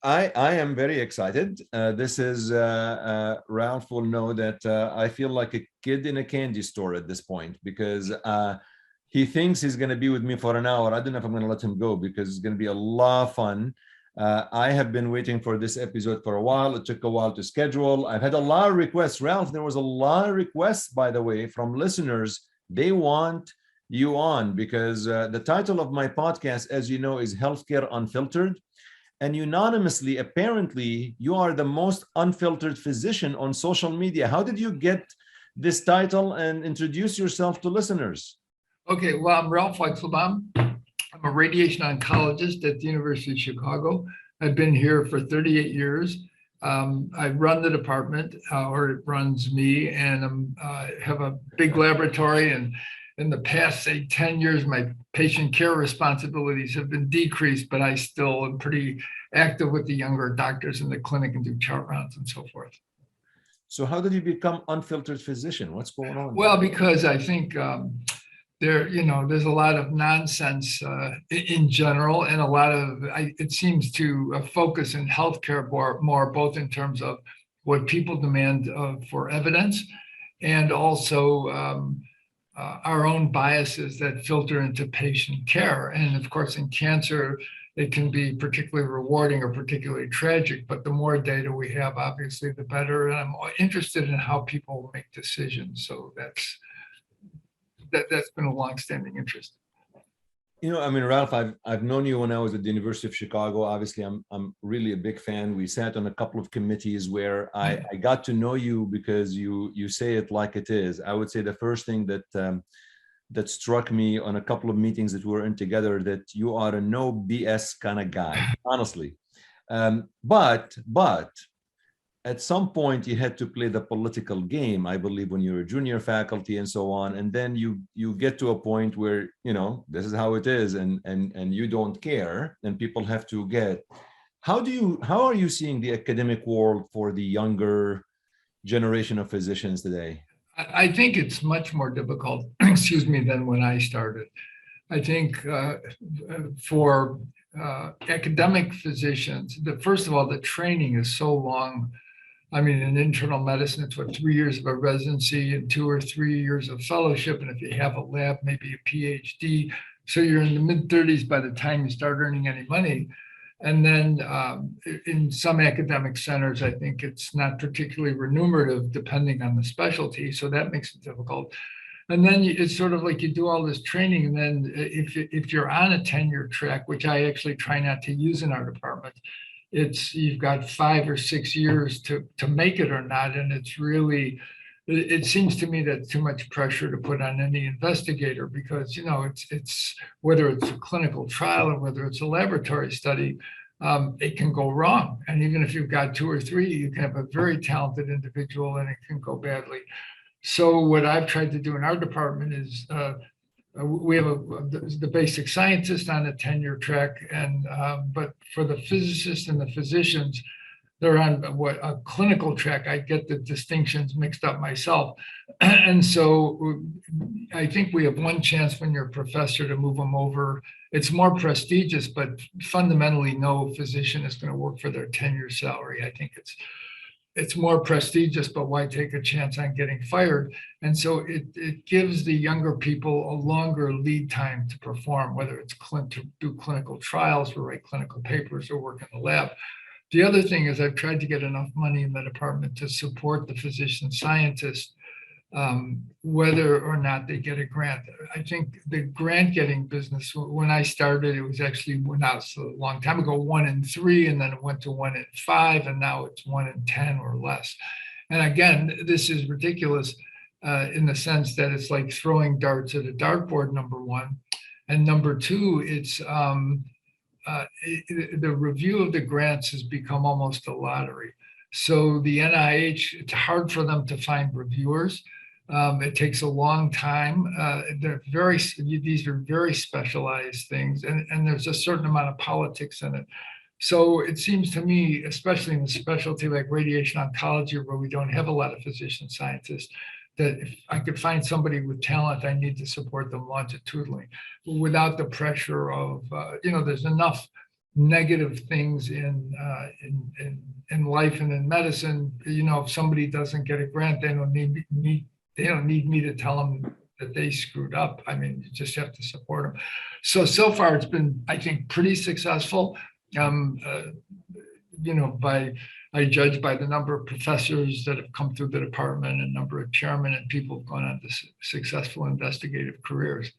I am very excited. This is Ralph will know that I feel like a kid in a candy store at this point because he thinks he's going to be with me for an hour. I don't know if I'm going to let him go because it's going to be a lot of fun. I have been waiting for this episode for a while. It took a while to schedule. I've had a lot of requests. Ralph, there was a lot of requests, by the way, from listeners. They want you on because the title of my podcast, as you know, is Healthcare Unfiltered. And unanimously, apparently, you are the most unfiltered physician on social media. How did you get this title and introduce yourself to listeners? Okay, well, I'm Ralph Weichselbaum. I'm a radiation oncologist at the University of Chicago. I've been here for 38 years. I run the department, or it runs me, and I have a big laboratory. And in the past, say, 10 years, my patient care responsibilities have been decreased, but I still am pretty active with the younger doctors in the clinic and do chart rounds and so forth. So how did you become unfiltered physician? What's going on? Well, because I think there's a lot of nonsense in general, and a lot of it seems to focus in healthcare more both in terms of what people demand for evidence, and also our own biases that filter into patient care. And of course, in cancer, it can be particularly rewarding or particularly tragic, but the more data we have, obviously, the better. And I'm interested in how people make decisions. So that's been a longstanding interest. I mean, Ralph, I've known you when I was at the University of Chicago. Obviously, I'm really a big fan. We sat on a couple of committees where I got to know you because you say it like it is. I would say the first thing that struck me on a couple of meetings that we were in together, that you are a no BS kind of guy, honestly. But at some point you had to play the political game, I believe, when you're a junior faculty and so on. And then you get to a point where, this is how it is, and you don't care, and people have to get. How are you seeing the academic world for the younger generation of physicians today? I think it's much more difficult, excuse me, than when I started. I think for academic physicians, first of all, the training is so long. I mean, in internal medicine, it's 3 years of a residency and 2 or 3 years of fellowship. And if you have a lab, maybe a PhD. So you're in the mid-30s by the time you start earning any money. And then in some academic centers, I think it's not particularly remunerative depending on the specialty. So that makes it difficult. And then it's sort of like you do all this training. And then if you're on a tenure track, which I actually try not to use in our department, you've got 5 or 6 years to make it or not. And it's really, it seems to me that's too much pressure to put on any investigator, because, it's whether it's a clinical trial or whether it's a laboratory study, it can go wrong. And even if you've got 2 or 3, you can have a very talented individual and it can go badly. So what I've tried to do in our department is we have the basic scientist on a tenure track, and but for the physicists and the physicians, they're on a clinical track. I get the distinctions mixed up myself. And so I think we have one chance when you're a professor to move them over. It's more prestigious, but fundamentally no physician is going to work for their tenure salary. I think it's more prestigious, but why take a chance on getting fired? And so it gives the younger people a longer lead time to perform, whether it's to do clinical trials or write clinical papers or work in the lab. The other thing is I've tried to get enough money in the department to support the physician scientist, whether or not they get a grant. I think the grant getting business, when I started, it was actually, now it's a long time ago, 1 in 3, and then it went to 1 in 5, and now it's 1 in 10 or less. And again, this is ridiculous in the sense that it's like throwing darts at a dartboard, number one. And number two, it's the review of the grants has become almost a lottery. So the NIH, it's hard for them to find reviewers. It takes a long time. These are very specialized things, and there's a certain amount of politics in it. So it seems to me, especially in a specialty like radiation oncology, where we don't have a lot of physician scientists, that if I could find somebody with talent, I need to support them longitudinally without the pressure of, there's enough negative things in life and in medicine. You know, if somebody doesn't get a grant, they don't need me. They don't need me to tell them that they screwed up. I mean, you just have to support them. So far, it's been, I think, pretty successful. You know, I judge by the number of professors that have come through the department and number of chairmen and people who've gone on to successful investigative careers.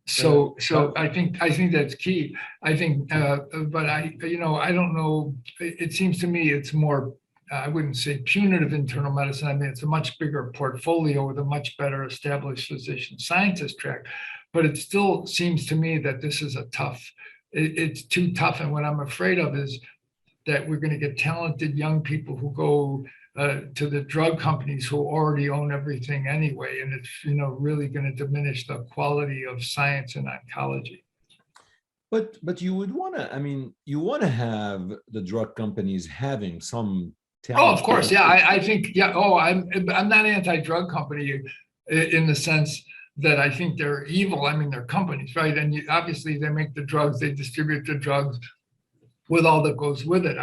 So I think that's key. I think, but you know, I don't know. It seems to me it's more, I wouldn't say punitive internal medicine. I mean, it's a much bigger portfolio with a much better established physician scientist track. But it still seems to me that this is a tough, it's too tough. And what I'm afraid of is that we're going to get talented young people who go to the drug companies who already own everything anyway. And it's, you know, really going to diminish the quality of science and oncology. But you would want to, I mean, you want to have the drug companies having some talent. Oh, of course. Yeah, I think, yeah. Oh, I'm not anti-drug company in the sense that I think they're evil. I mean, they're companies, right? And obviously they make the drugs, they distribute the drugs with all that goes with it.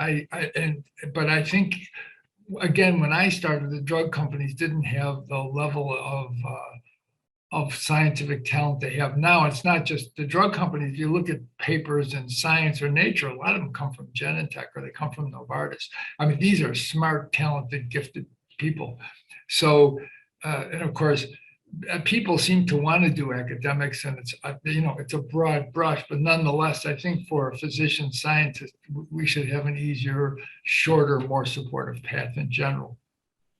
But I think, again, when I started, the drug companies didn't have the level of scientific talent they have now. It's not just the drug companies. If you look at papers in Science or Nature, a lot of them come from Genentech or they come from Novartis. I mean, these are smart, talented, gifted people. So, and of course, people seem to want to do academics, and it's, you know, it's a broad brush, but nonetheless, I think for a physician scientist, we should have an easier, shorter, more supportive path in general.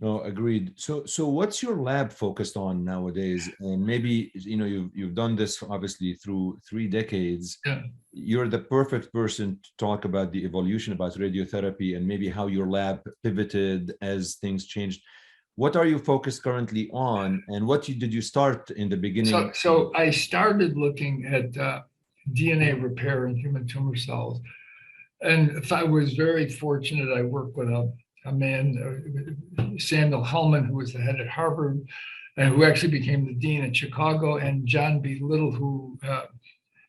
No, agreed. So what's your lab focused on nowadays? And maybe, you know, you've done this obviously through 3 decades. Yeah. You're the perfect person to talk about the evolution about radiotherapy and maybe how your lab pivoted as things changed. What are you focused currently on, and what did you start in the beginning? So I started looking at DNA repair in human tumor cells, and I was very fortunate. I worked with a man, Samuel Hellman, who was the head at Harvard, and who actually became the dean at Chicago, and John B. Little, who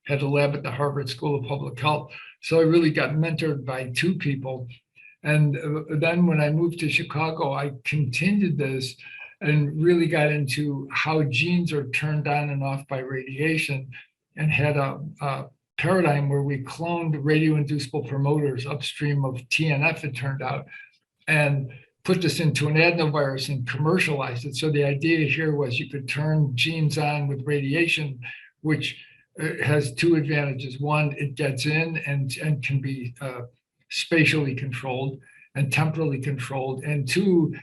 had a lab at the Harvard School of Public Health. So I really got mentored by 2 people. And then when I moved to Chicago, I continued this and really got into how genes are turned on and off by radiation, and had a paradigm where we cloned radio-inducible promoters upstream of TNF, it turned out, and put this into an adenovirus and commercialized it. So the idea here was you could turn genes on with radiation, which has 2 advantages. One, it gets in and can be spatially controlled and temporally controlled. And 2,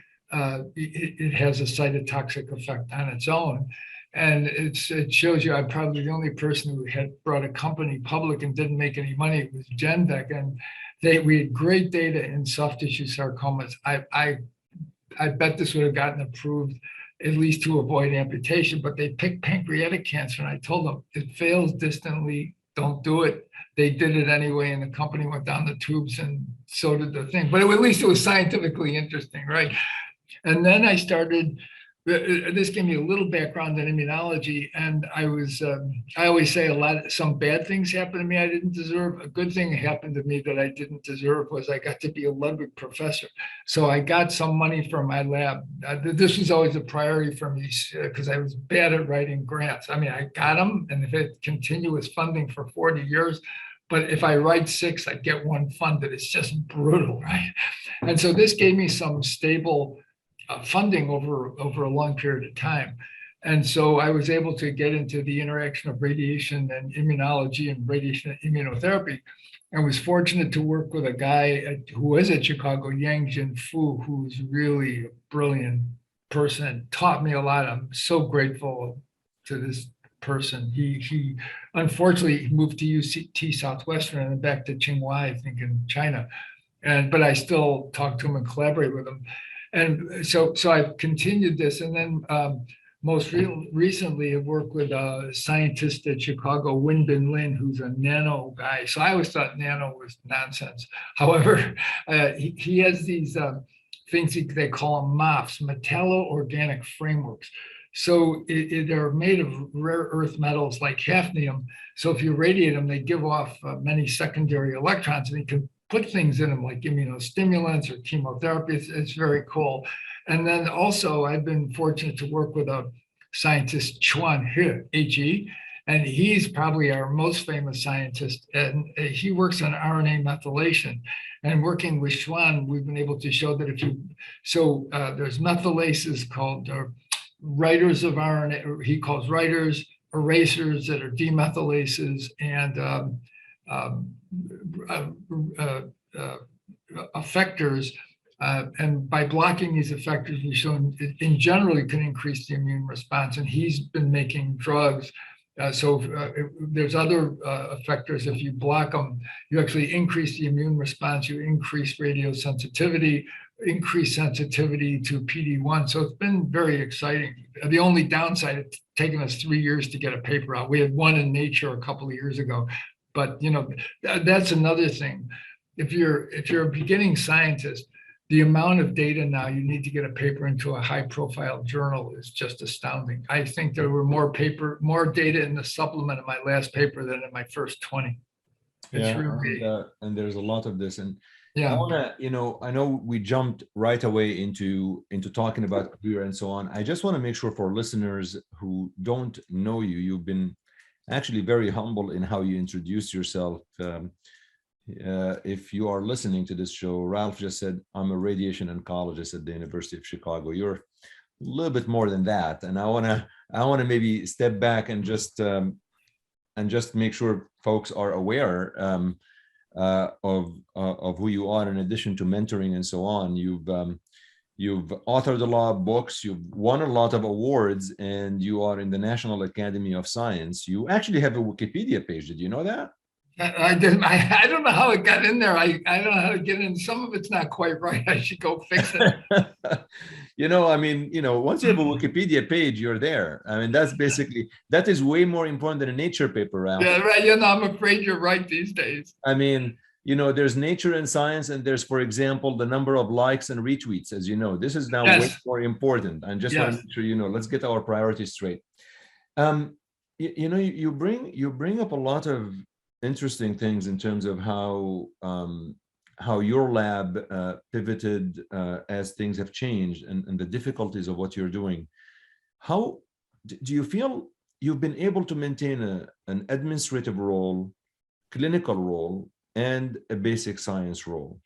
it has a cytotoxic effect on its own. And it shows you, I'm probably the only person who had brought a company public and didn't make any money. It was Genvec, and we had great data in soft tissue sarcomas. I bet this would have gotten approved at least to avoid amputation, but they picked pancreatic cancer, and I told them it fails distantly, don't do it. They did it anyway, and the company went down the tubes, and so did the thing. But at least it was scientifically interesting, right? And then I started, this gave me a little background in immunology, and I always say some bad things happened to me I didn't deserve. A good thing happened to me that I didn't deserve was I got to be a Ludwig professor. So I got some money from my lab. This was always a priority for me because I was bad at writing grants. I mean, I got them, and if it continuous funding for 40 years, but if I write 6, I get 1 funded. It's just brutal, right? And so this gave me some stable funding over a long period of time. And so I was able to get into the interaction of radiation and immunology and radiation and immunotherapy. I was fortunate to work with a guy who was at Chicago, Yang Jin Fu, who's really a brilliant person, taught me a lot. I'm so grateful to this person. He unfortunately moved to UT Southwestern and back to Tsinghua, I think, in China. But I still talk to him and collaborate with him. And so I've continued this. And then most recently I've worked with a scientist at Chicago, Wenbin Lin, who's a nano guy. So I always thought nano was nonsense. However, he has these things they call them MOFs, metallo-organic frameworks. So they're made of rare earth metals like hafnium. So if you radiate them, they give off many secondary electrons, and you can put things in them like immunostimulants or chemotherapy. It's very cool. And then also, I've been fortunate to work with a scientist, Chuan He, and he's probably our most famous scientist. And he works on RNA methylation. And working with Chuan, we've been able to show that there's methylases called writers of RNA, or he calls writers, erasers that are demethylases, and effectors. And by blocking these effectors, we've shown it in general it can increase the immune response. And he's been making drugs. There's other effectors. If you block them, you actually increase the immune response. You increase radiosensitivity, increase sensitivity to PD-1. So it's been very exciting. The only downside, it's taken us 3 years to get a paper out. We had one in Nature a couple of years ago, but that's another thing. If you're a beginning scientist, the amount of data now you need to get a paper into a high-profile journal is just astounding. I think there were more data in the supplement of my last paper than in my first 20. And there's a lot of this. And yeah, I want to, I know we jumped right away into talking about career and so on. I just want to make sure for listeners who don't know you, you've been actually very humble in how you introduce yourself. If you are listening to this show, Ralph just said, I'm a radiation oncologist at the University of Chicago. You're a little bit more than that. And I want to maybe step back and just make sure folks are aware of who you are, in addition to mentoring and so on. You've authored a lot of books, you've won a lot of awards, and you are in the National Academy of Science. You actually have a Wikipedia page. Did you know that? I didn't. I don't know how it got in there. I don't know how to get in. Some of it's not quite right. I should go fix it. Once you have a Wikipedia page, you're there. I mean, that is way more important than a Nature paper, Ralph. Yeah, right. I'm afraid you're right these days. I mean, there's Nature and Science, and there's, for example, the number of likes and retweets. As you know, this is now way more important. I just want to make sure, let's get our priorities straight. You bring up a lot of interesting things in terms of how your lab pivoted as things have changed, and the difficulties of what you're doing. How do you feel you've been able to maintain an administrative role, clinical role, and a basic science role?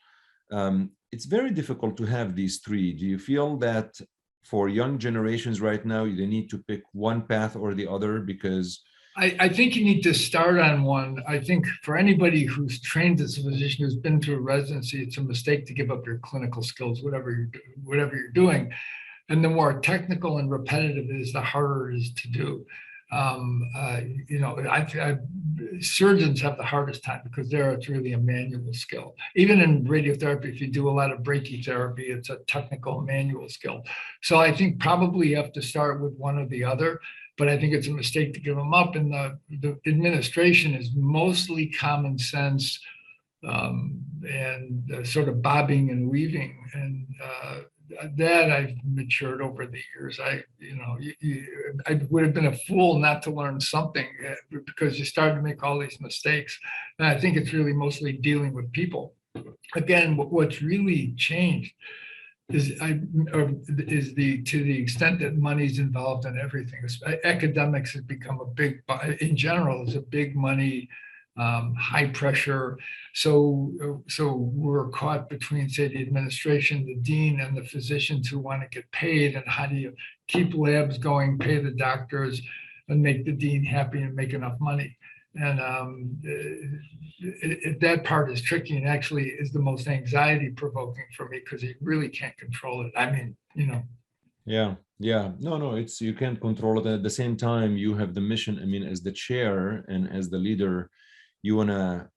It's very difficult to have these three. Do you feel that for young generations right now, they need to pick one path or the other? Because I think you need to start on one. I think for anybody who's trained as a physician, who's been through a residency, it's a mistake to give up your clinical skills, whatever you're doing. And the more technical and repetitive it is, the harder it is to do. Surgeons have the hardest time because it's really a manual skill. Even in radiotherapy, if you do a lot of brachytherapy, it's a technical manual skill. So I think probably you have to start with one or the other. But I think it's a mistake to give them up. And the administration is mostly common sense and sort of bobbing and weaving. And that I've matured over the years. I would have been a fool not to learn something because you start to make all these mistakes. And I think it's really mostly dealing with people. Again, what's really changed to the extent that money's involved in everything. Academics has become in general, is a big money, high pressure. So we're caught between, say, the administration, the dean, and the physicians who want to get paid. And how do you keep labs going, pay the doctors, and make the dean happy and make enough money? And that part is tricky, and actually is the most anxiety provoking for me because you really can't control it. I mean, Yeah. No, you can't control it. At the same time, you have the mission. I mean, as the chair and as the leader, you wanna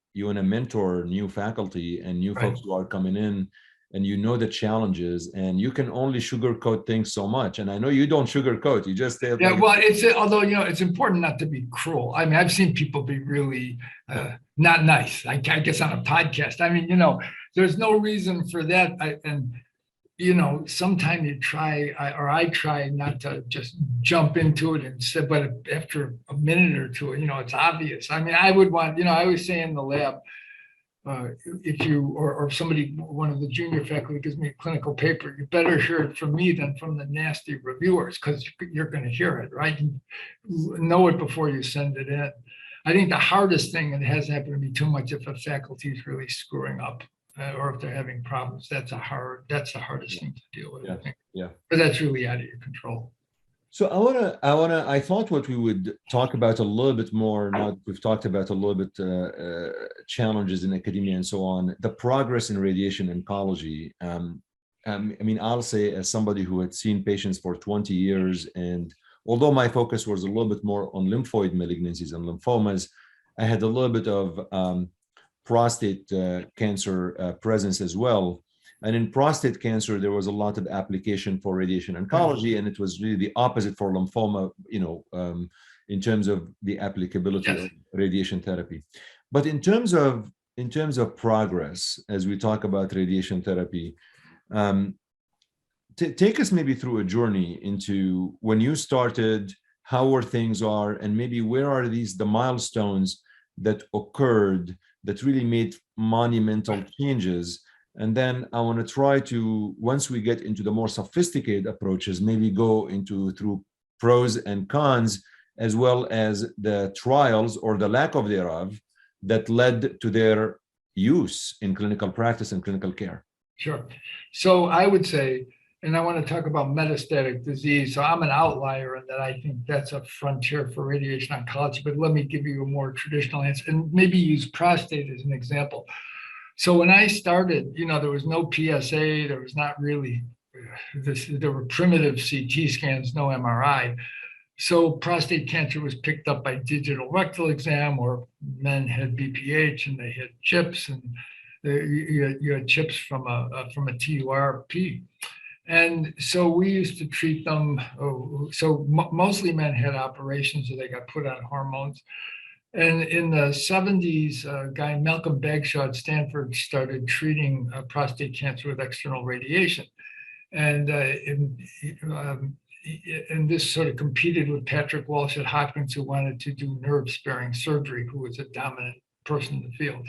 mentor new faculty and new folks who are coming in, and the challenges, and you can only sugarcoat things so much. And I know you don't sugarcoat, you just say, although it's important not to be cruel. I mean, I've seen people be really not nice. I guess on a podcast. I mean, there's no reason for that. sometimes you try, or I try not to just jump into it and say, but after a minute or two, it's obvious. I mean, I would want, I always say in the lab, if you, or somebody, one of the junior faculty gives me a clinical paper, you better hear it from me than from the nasty reviewers, because you're going to hear it, right? You know it before you send it in. I think the hardest thing, and it hasn't happened to me too much, if a faculty is really screwing up, or if they're having problems, that's the hardest thing to deal with. Yeah. I think. Yeah. But that's really out of your control. So I thought what we would talk about a little bit more, now that we've talked about a little bit challenges in academia and so on, the progress in radiation oncology. I mean, I'll say, as somebody who had seen patients for 20 years, and although my focus was a little bit more on lymphoid malignancies and lymphomas, I had a little bit of prostate cancer presence as well. And in prostate cancer, there was a lot of application for radiation oncology, and it was really the opposite for lymphoma, in terms of the applicability of radiation therapy. But in terms of progress, as we talk about radiation therapy, take us maybe through a journey into when you started, how were things are, and maybe where are the milestones that occurred that really made monumental changes. And then I want to try to, once we get into the more sophisticated approaches, maybe go through pros and cons, as well as the trials or the lack of thereof that led to their use in clinical practice and clinical care. Sure. So I would say, and I want to talk about metastatic disease. So I'm an outlier in that I think that's a frontier for radiation oncology, but let me give you a more traditional answer and maybe use prostate as an example. So when I started, there was no PSA, there was not really there were primitive CT scans, no MRI. So prostate cancer was picked up by digital rectal exam, or men had BPH and they had chips, and you had chips from a TURP. And so we used to treat them. Mostly men had operations, so they got put on hormones. And in the 70s, a guy, Malcolm Bagshaw at Stanford, started treating prostate cancer with external radiation. And this sort of competed with Patrick Walsh at Hopkins, who wanted to do nerve-sparing surgery, who was a dominant person in the field.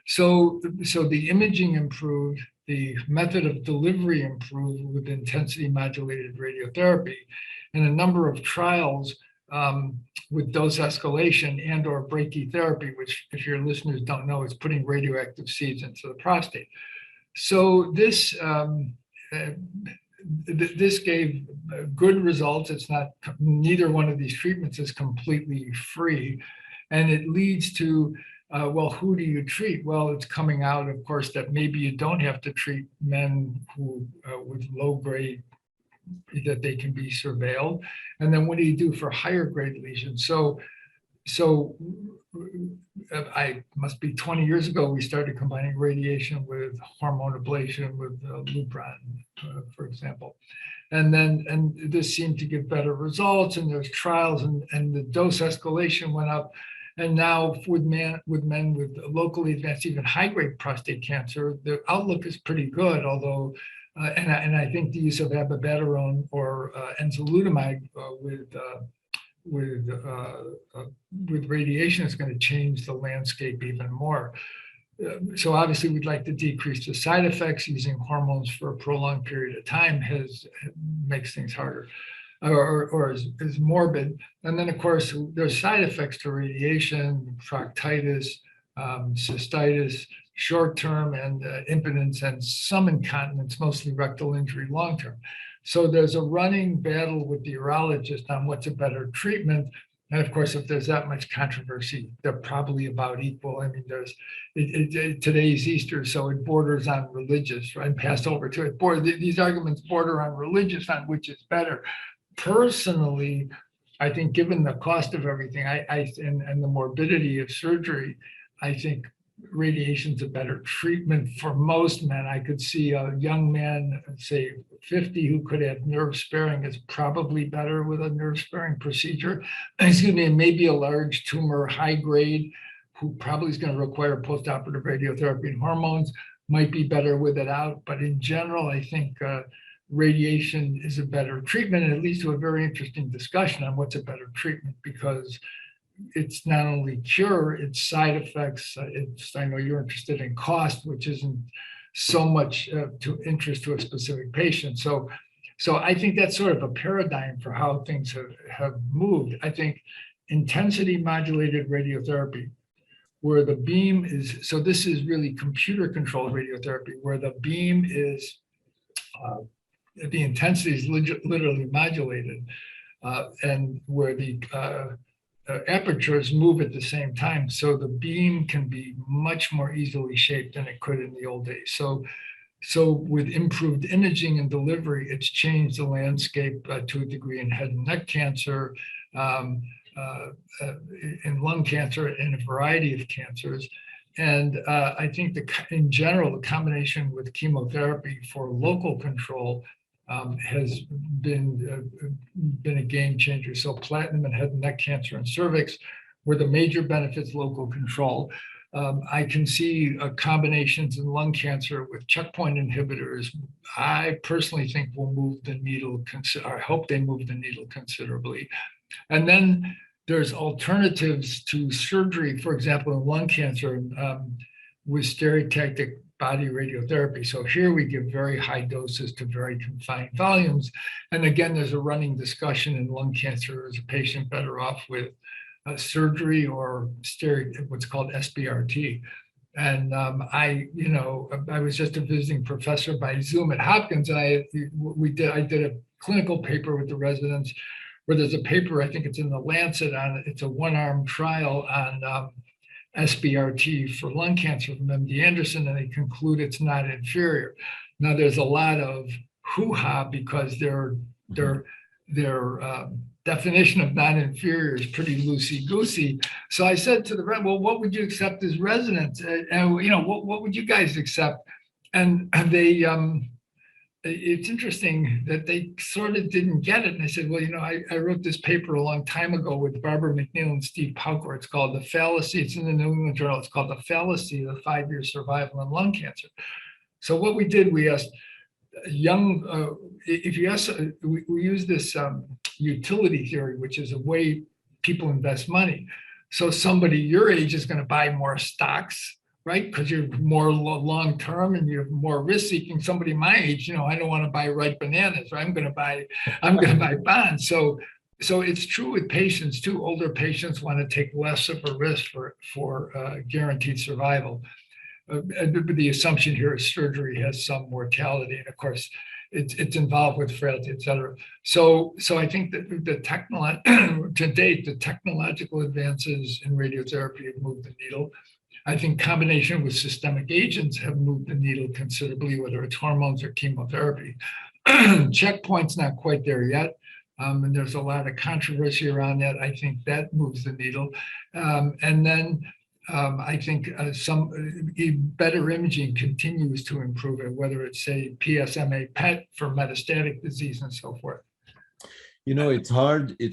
So the imaging improved, the method of delivery improved with intensity modulated radiotherapy, and a number of trials with dose escalation and or brachytherapy, which, if your listeners don't know, is putting radioactive seeds into the prostate. So this gave good results. It's not, neither one of these treatments is completely free, and it leads to well, who do you treat? Well, it's coming out, of course, that maybe you don't have to treat men who with low grade, that they can be surveilled. And then what do you do for higher grade lesions? So I must be 20 years ago, we started combining radiation with hormone ablation with Lupron, for example. And this seemed to give better results, and there's trials, and the dose escalation went up. And now with men with locally advanced, even high-grade prostate cancer, the outlook is pretty good, although, and I think the use of abiraterone or enzalutamide with radiation is going to change the landscape even more. So obviously we'd like to decrease the side effects. Using hormones for a prolonged period of time makes things harder. Or is morbid. And then, of course, there's side effects to radiation, proctitis, cystitis, short-term, and impotence, and some incontinence, mostly rectal injury long-term. So there's a running battle with the urologist on what's a better treatment. And of course, if there's that much controversy, they're probably about equal. I mean, today's Easter, so it borders on religious, right? Passover too. These arguments border on religious on which is better. Personally, I think given the cost of everything, and the morbidity of surgery, I think radiation's a better treatment for most men. I could see a young man, say 50, who could have nerve sparing is probably better with a nerve sparing procedure. Excuse me, and maybe a large tumor, high grade, who probably is going to require postoperative radiotherapy and hormones, might be better with it out. But in general, I think radiation is a better treatment, and it leads to a very interesting discussion on what's a better treatment, because it's not only cure, it's side effects. I know you're interested in cost, which isn't so much to interest to a specific patient. So I think that's sort of a paradigm for how things have moved. I think intensity modulated radiotherapy, where the beam is, so this is really computer controlled radiotherapy, where the beam is, the intensity is literally modulated, and where the apertures move at the same time. So the beam can be much more easily shaped than it could in the old days. So with improved imaging and delivery, it's changed the landscape to a degree in head and neck cancer, in lung cancer, and a variety of cancers. And I think in general, the combination with chemotherapy for local control has been a game changer. So platinum and head and neck cancer and cervix were the major benefits, local control. I can see combinations in lung cancer with checkpoint inhibitors. I personally think will move the needle, I hope they move the needle considerably. And then there's alternatives to surgery, for example, in lung cancer with stereotactic body radiotherapy. So here we give very high doses to very confined volumes. And again, there's a running discussion in lung cancer. Is a patient better off with surgery or what's called SBRT? And I was just a visiting professor by Zoom at Hopkins, and I did a clinical paper with the residents, where there's a paper, I think it's in the Lancet, it's a 1-arm trial on SBRT for lung cancer from MD Anderson, and they conclude it's not inferior. Now there's a lot of hoo-ha because their definition of non-inferior is pretty loosey-goosey. So I said to the well, what would you accept as residents? And what would you guys accept? And they it's interesting that they sort of didn't get it. And I said, well, I wrote this paper a long time ago with Barbara McNeil and Steve Pauker. It's called The Fallacy. It's in the New England Journal. It's called The Fallacy of the 5-year survival in lung cancer. So what we did, we asked young, if you ask, we use this utility theory, which is a way people invest money. So somebody your age is going to buy more stocks, right? Because you're more long-term and you're more risk-seeking. Somebody my age, I don't want to buy ripe bananas, right? I'm going to buy bonds. So it's true with patients too. Older patients want to take less of a risk for guaranteed survival. But the assumption here is surgery has some mortality, and of course, it's involved with frailty, et cetera. So I think that to date, the technological advances in radiotherapy have moved the needle. I think combination with systemic agents have moved the needle considerably, whether it's hormones or chemotherapy. Checkpoint's not quite there yet. And there's a lot of controversy around that. I think that moves the needle. And then I think some better imaging continues to improve it, whether it's, say, PSMA PET for metastatic disease and so forth. It's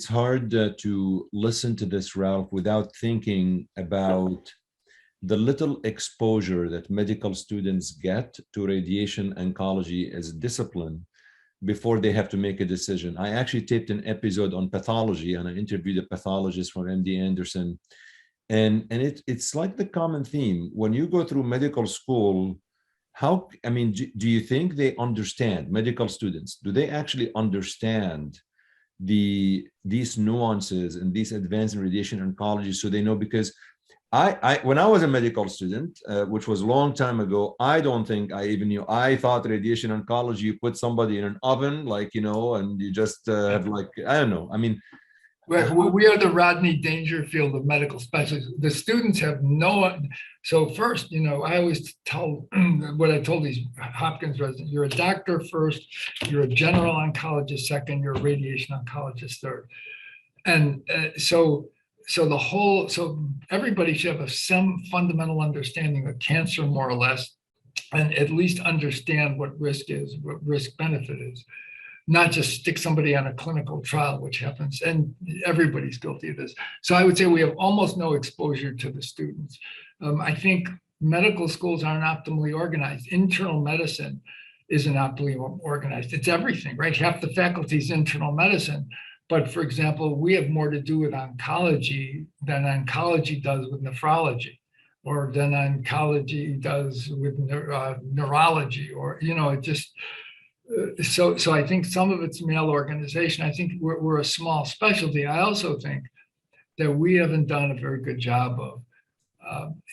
hard to listen to this, Ralph, without thinking about the little exposure that medical students get to radiation oncology as a discipline before they have to make a decision. I actually taped an episode on pathology, and I interviewed a pathologist from MD Anderson. And it's like the common theme. When you go through medical school, do you think they understand, medical students, do they actually understand these nuances and these advanced in radiation oncology, so they know? Because when I was a medical student, which was a long time ago, I don't think I even knew. I thought radiation oncology, you put somebody in an oven, and you just have I don't know. We are the Rodney Dangerfield of medical specialists. The students have so first, I always tell what I told these Hopkins residents: you're a doctor first, you're a general oncologist second, you're a radiation oncologist third. And so everybody should have some fundamental understanding of cancer, more or less, and at least understand what risk is, what risk benefit is. Not just stick somebody on a clinical trial, which happens, and everybody's guilty of this. So I would say we have almost no exposure to the students. I think medical schools aren't optimally organized. Internal medicine isn't optimally organized. It's everything, right? Half the faculty is internal medicine. But for example, we have more to do with oncology than oncology does with nephrology, or than oncology does with neurology, or, it just, so I think some of it's malorganization. I think we're a small specialty. I also think that we haven't done a very good job of.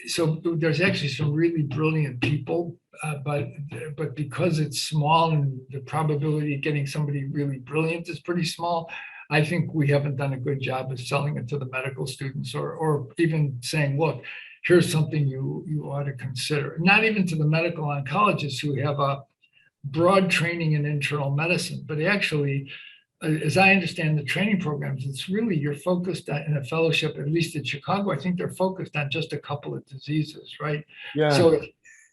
So there's actually some really brilliant people, but because it's small and the probability of getting somebody really brilliant is pretty small, I think we haven't done a good job of selling it to the medical students, or even saying, look, here's something you ought to consider. Not even to the medical oncologists who have a broad training in internal medicine, but actually, as I understand the training programs, it's really, you're focused on, in a fellowship, at least at Chicago, I think they're focused on just a couple of diseases, right? Yeah. So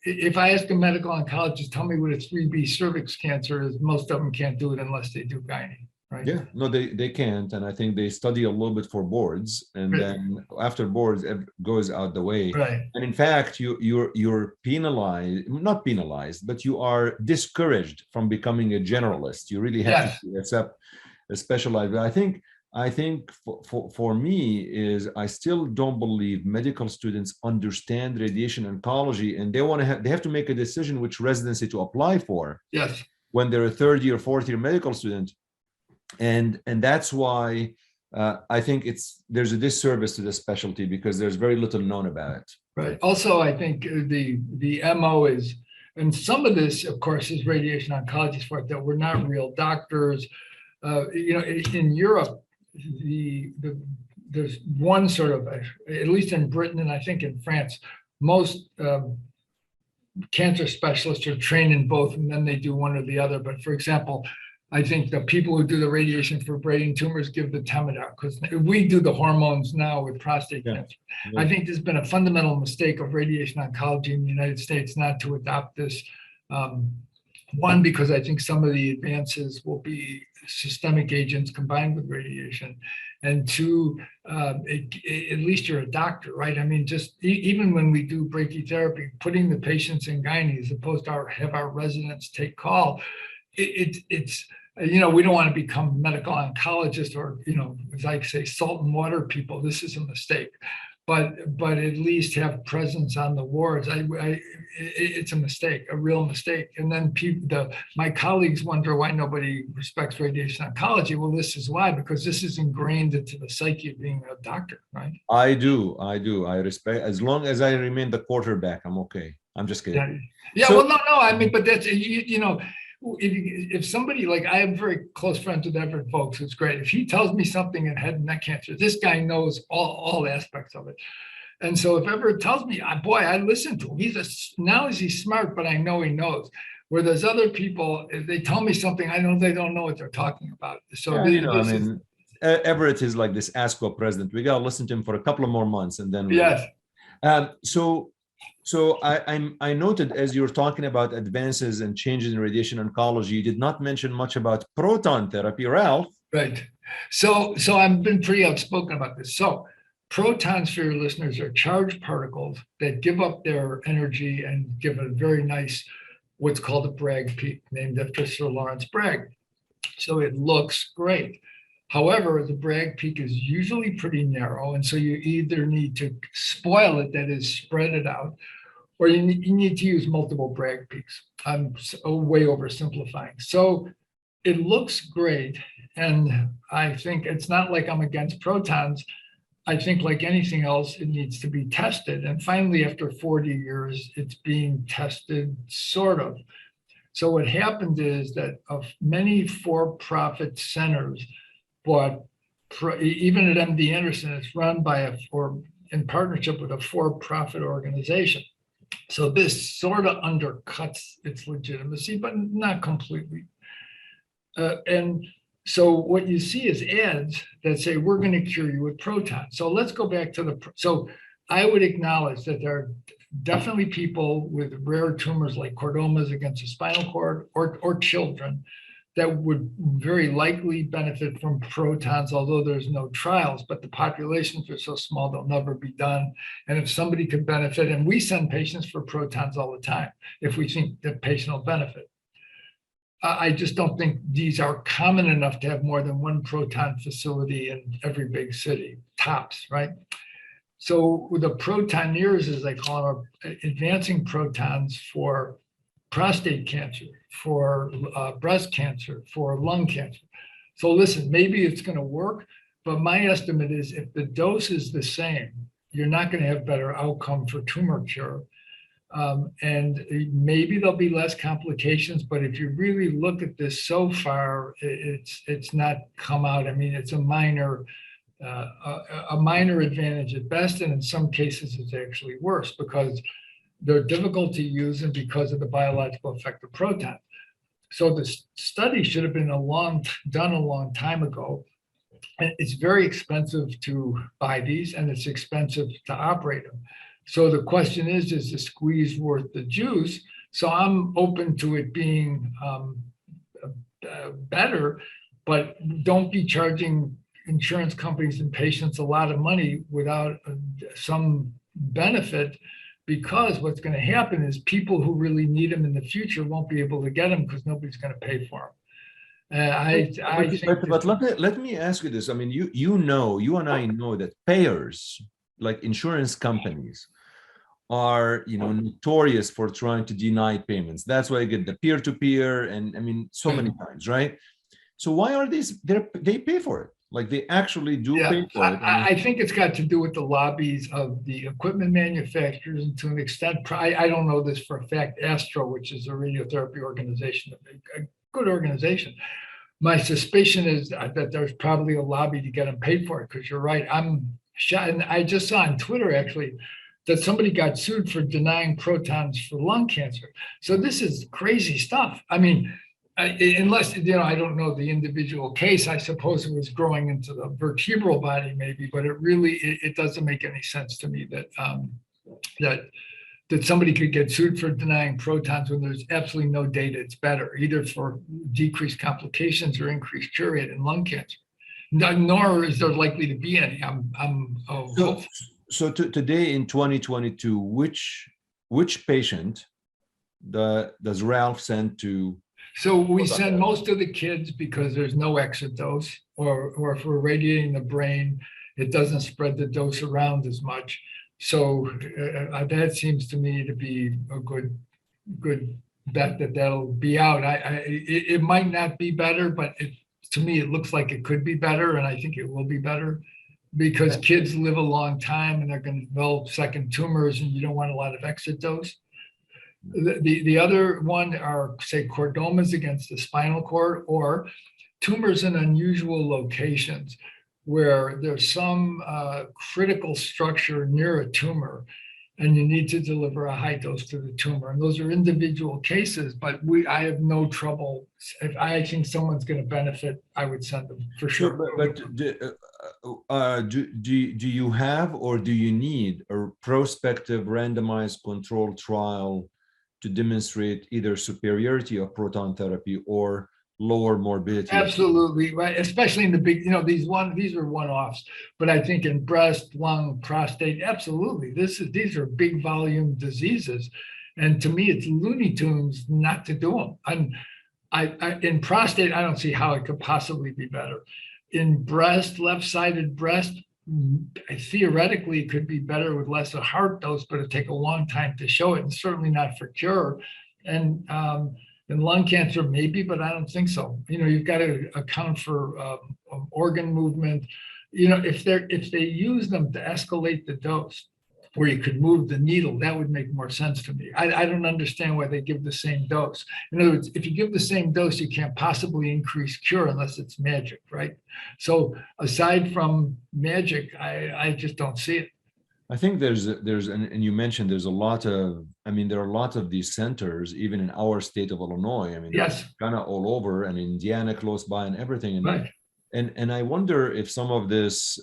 if I ask a medical oncologist, tell me what a 3B cervix cancer is, most of them can't do it unless they do gynae, right? Yeah, no, they can't. And I think they study a little bit for boards, and Right. then after boards, it goes out the way. Right. And in fact, you're penalized, not penalized, but you are discouraged from becoming a generalist. You really have Yes. to accept a specialized. But I think for me is, I still don't believe medical students understand radiation oncology, and they have to make a decision which residency to apply for Yes. when they're a third year, fourth year medical student. And that's why I think there's a disservice to the specialty, because there's very little known about it. Right. Also, I think the MO is, and some of this, of course, is radiation oncology's fault, that we're not real doctors. In Europe, there's one sort of, at least in Britain and I think in France, most cancer specialists are trained in both, and then they do one or the other. But for example, I think the people who do the radiation for brain tumors give the Temidar, because we do the hormones now with prostate cancer. I think there's been a fundamental mistake of radiation oncology in the United States not to adopt this. One, because I think some of the advances will be systemic agents combined with radiation. And two, at least you're a doctor, right? I mean, just even when we do brachytherapy, putting the patients in gynae as opposed to have our residents take call, it's we don't want to become medical oncologists, or, as I say, salt and water people. This is a mistake. But at least have presence on the wards. It's a mistake, a real mistake. And then my colleagues wonder why nobody respects radiation oncology. Well, this is why, because this is ingrained into the psyche of being a doctor, right? I do. I respect, as long as I remain the quarterback, I'm okay. I'm just kidding. Yeah. So, well, no. I mean, but that's, if somebody, like, I have very close friends with Everett Folks, who's great. If he tells me something in head and neck cancer, this guy knows all aspects of it. And so if Everett tells me, boy, I listen to him. Now he's smart, but I know he knows. Where there's other people, if they tell me something, I know they don't know what they're talking about. So Everett is like this ASCO president. We gotta listen to him for a couple of more months, and then yes. So I noted, as you were talking about advances and changes in radiation oncology, you did not mention much about proton therapy, Ralph. Right. So I've been pretty outspoken about this. So protons, for your listeners, are charged particles that give up their energy and give a very nice, what's called a Bragg peak, named after Sir Lawrence Bragg. So it looks great. However, the Bragg peak is usually pretty narrow, and so you either need to spoil it, that is, spread it out, or you need to use multiple Bragg peaks. I'm way oversimplifying. So it looks great, and I think it's not like I'm against protons. I think, like anything else, it needs to be tested. And finally, after 40 years, it's being tested, sort of. So what happened is that of many for-profit centers, but even at MD Anderson, it's run by in partnership with a for-profit organization. So this sort of undercuts its legitimacy, but not completely. And so what you see is ads that say, we're going to cure you with protons. So let's go back to so I would acknowledge that there are definitely people with rare tumors like chordomas against the spinal cord, or children, that would very likely benefit from protons, although there's no trials, but the populations are so small, they'll never be done. And if somebody could benefit, and we send patients for protons all the time, if we think the patient will benefit. I just don't think these are common enough to have more than one proton facility in every big city, tops, right? So with the protoneers, as they call them, are advancing protons for prostate cancer, for breast cancer, for lung cancer. So listen, maybe it's going to work, but my estimate is if the dose is the same, you're not going to have better outcome for tumor cure. And maybe there'll be less complications, but if you really look at this so far, it's not come out. I mean, it's a minor advantage at best, and in some cases it's actually worse because they're difficult to use and because of the biological effect of proton. So the study should have been done a long time ago. And it's very expensive to buy these, and it's expensive to operate them. So the question is the squeeze worth the juice? So I'm open to it being better, but don't be charging insurance companies and patients a lot of money without some benefit, because what's going to happen is people who really need them in the future won't be able to get them because nobody's going to pay for them. But let me ask you this. I mean, you and I know that payers, like insurance companies, are notorious for trying to deny payments. That's why I get the peer-to-peer, and I mean so many times, right? So why are they pay for it? Like they actually do pay for it. I think it's got to do with the lobbies of the equipment manufacturers, and to an extent, I don't know this for a fact, Astro, which is a radiotherapy organization, a good organization. My suspicion is that there's probably a lobby to get them paid for it, because you're right. I'm shot, and I just saw on Twitter actually that somebody got sued for denying protons for lung cancer. So this is crazy stuff. I mean, unless, I don't know the individual case, I suppose it was growing into the vertebral body maybe, but it doesn't make any sense to me that somebody could get sued for denying protons when there's absolutely no data it's better, either for decreased complications or increased cure rate in lung cancer. Nor is there likely to be any. So today in 2022, which patient does Ralph send to? So we send most of the kids because there's no exit dose, or if we're radiating the brain, it doesn't spread the dose around as much. So that seems to me to be a good bet that'll be out. It might not be better, but to me, it looks like it could be better, and I think it will be better, because kids live a long time and they're going to develop second tumors, and you don't want a lot of exit dose. The other one are, say, chordomas against the spinal cord, or tumors in unusual locations where there's some critical structure near a tumor and you need to deliver a high dose to the tumor. And those are individual cases, but I have no trouble. If I think someone's going to benefit, I would send them for sure. But do you have, or do you need a prospective randomized controlled trial to demonstrate either superiority of proton therapy or lower morbidity? Absolutely, right. Especially in the big, these are one-offs. But I think in breast, lung, prostate, absolutely. These are big volume diseases, and to me, it's Looney Tunes not to do them. In prostate, I don't see how it could possibly be better. In breast, left-sided breast, theoretically, it could be better with less of heart dose, but it'd take a long time to show it, and certainly not for cure. And in lung cancer, maybe, but I don't think so. You've got to account for organ movement. If they use them to escalate the dose, where you could move the needle, that would make more sense to me. I don't understand why they give the same dose. In other words, if you give the same dose, you can't possibly increase cure unless it's magic, right? So aside from magic, I just don't see it. I think and you mentioned there are a lot of these centers, even in our state of Illinois. I mean, yes, kind of all over, and Indiana close by and everything. And, right. and I wonder if some of this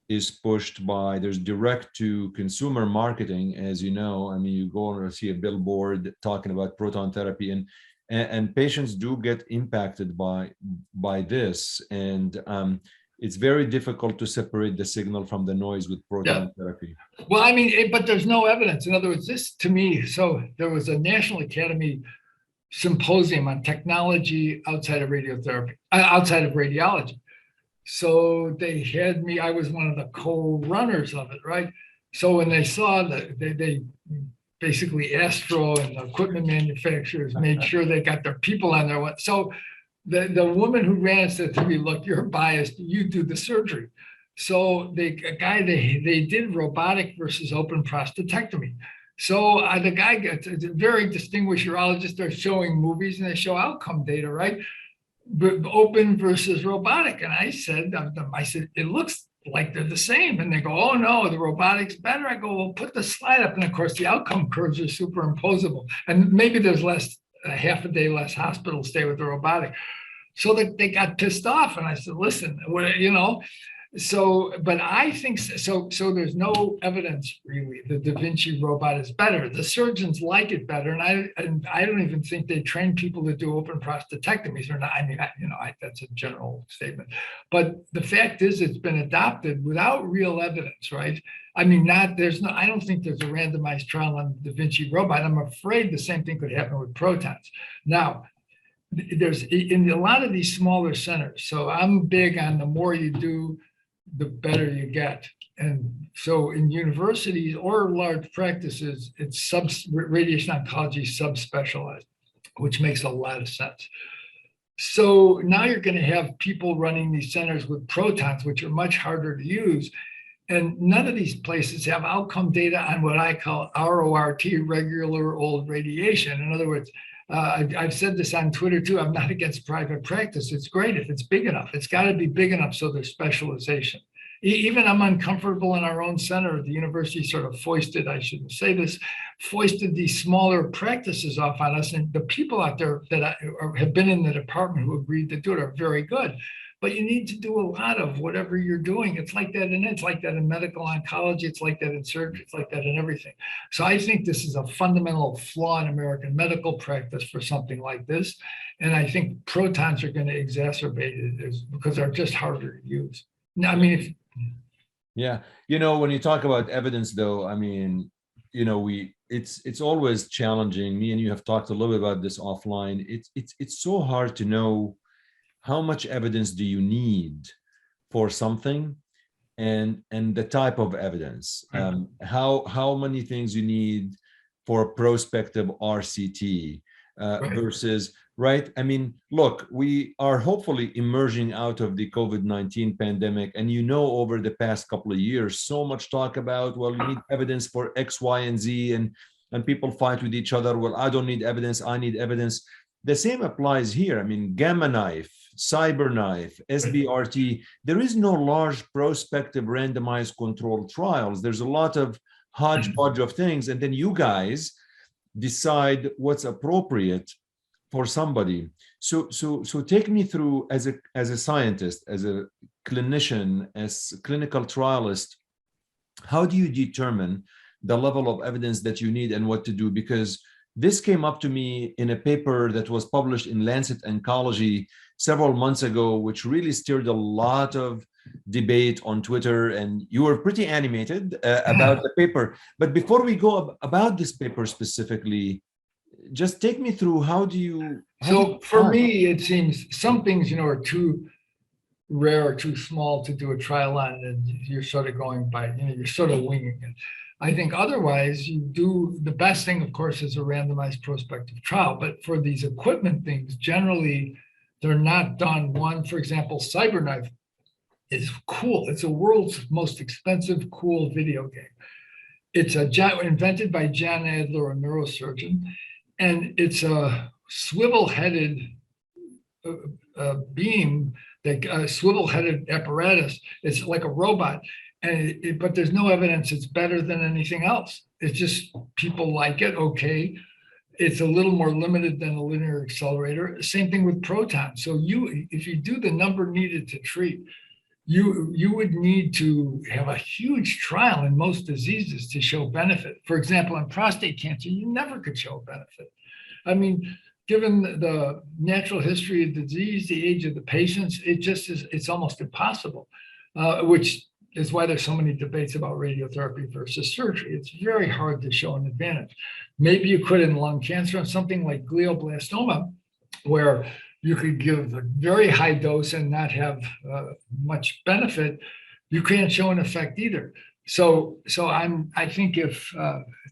is pushed by, there's direct to consumer marketing, as you know. I mean, you go and see a billboard talking about proton therapy, and and patients do get impacted by this, and it's very difficult to separate the signal from the noise with proton therapy. Well, I mean, but there's no evidence. In other words, this to me, so there was a National Academy symposium on technology outside of radiotherapy, outside of radiology. So they had me, I was one of the co-runners of it, right? So when they saw that, they basically Astro and the equipment manufacturers made sure they got their people on there. So the woman who ran it said to me, look, you're biased, you do the surgery. So they did robotic versus open prostatectomy. So the guy gets a very distinguished urologist. They're showing movies and they show outcome data, right? But open versus robotic. And I said, it looks like they're the same. And they go, oh no, the robotic's better. I go, well, put the slide up. And of course, the outcome curves are superimposable. And maybe there's half a day less hospital stay with the robotic. So they got pissed off. And I said, listen, so, but I think so there's no evidence really the Da Vinci robot is better. The surgeons like it better. And I don't even think they train people to do open prostatectomies or not. I mean, that's a general statement. But the fact is it's been adopted without real evidence, right? I mean, I don't think there's a randomized trial on the Da Vinci robot. I'm afraid the same thing could happen with protons. Now, there's in a lot of these smaller centers. So I'm big on the more you do, the better you get. And so in universities or large practices, it's radiation oncology subspecialized, which makes a lot of sense. So now you're going to have people running these centers with protons, which are much harder to use. And none of these places have outcome data on what I call RORT, regular old radiation. In other words, I've said this on Twitter too, I'm not against private practice. It's great if it's big enough. It's got to be big enough so there's specialization. Even I'm uncomfortable in our own center. The university sort of foisted, I shouldn't say this, foisted these smaller practices off on us. And the people out there that have been in the department who agreed to do it are very good. But you need to do a lot of whatever you're doing. It's like that in medical oncology. It's like that in surgery. It's like that in everything. So I think this is a fundamental flaw in American medical practice for something like this. And I think protons are going to exacerbate it because they're just harder to use. Now, I mean, yeah, when you talk about evidence, though, I mean, it's always challenging. Me and you have talked a little bit about this offline. It's so hard to know how much evidence do you need for something, and the type of evidence. How many things you need for a prospective RCT versus. Right. I mean, look, we are hopefully emerging out of the COVID-19 pandemic. And over the past couple of years, so much talk about, well, you need evidence for X, Y, and Z. And people fight with each other. Well, I don't need evidence. I need evidence. The same applies here. I mean, Gamma Knife, Cyber Knife, SBRT. There is no large prospective randomized controlled trials. There's a lot of hodgepodge of things. And then you guys decide what's appropriate for somebody. So take me through as a scientist, as a clinician, as a clinical trialist, how do you determine the level of evidence that you need and what to do? Because this came up to me in a paper that was published in Lancet Oncology several months ago, which really stirred a lot of debate on Twitter, and you were pretty animated about the paper. But before we go about this paper specifically, just take me through for me, it seems some things, are too rare or too small to do a trial on, and you're sort of going by, you're sort of winging it. I think otherwise you do, the best thing, of course, is a randomized prospective trial. But for these equipment things, generally, they're not done. One, for example, CyberKnife is cool. It's the world's most expensive, cool video game. It's invented by John Adler, a neurosurgeon. And it's a swivel-headed beam, swivel-headed apparatus. It's like a robot, but there's no evidence it's better than anything else. It's just people like it. Okay, it's a little more limited than a linear accelerator. Same thing with Proton. So if you do the number needed to treat, you would need to have a huge trial in most diseases to show benefit. For example, in prostate cancer, you never could show benefit. I mean, given the natural history of the disease, the age of the patients, it's almost impossible, which is why there's so many debates about radiotherapy versus surgery. It's very hard to show an advantage. Maybe you could in lung cancer and something like glioblastoma, where you could give a very high dose and not have much benefit. You can't show an effect either. So I think if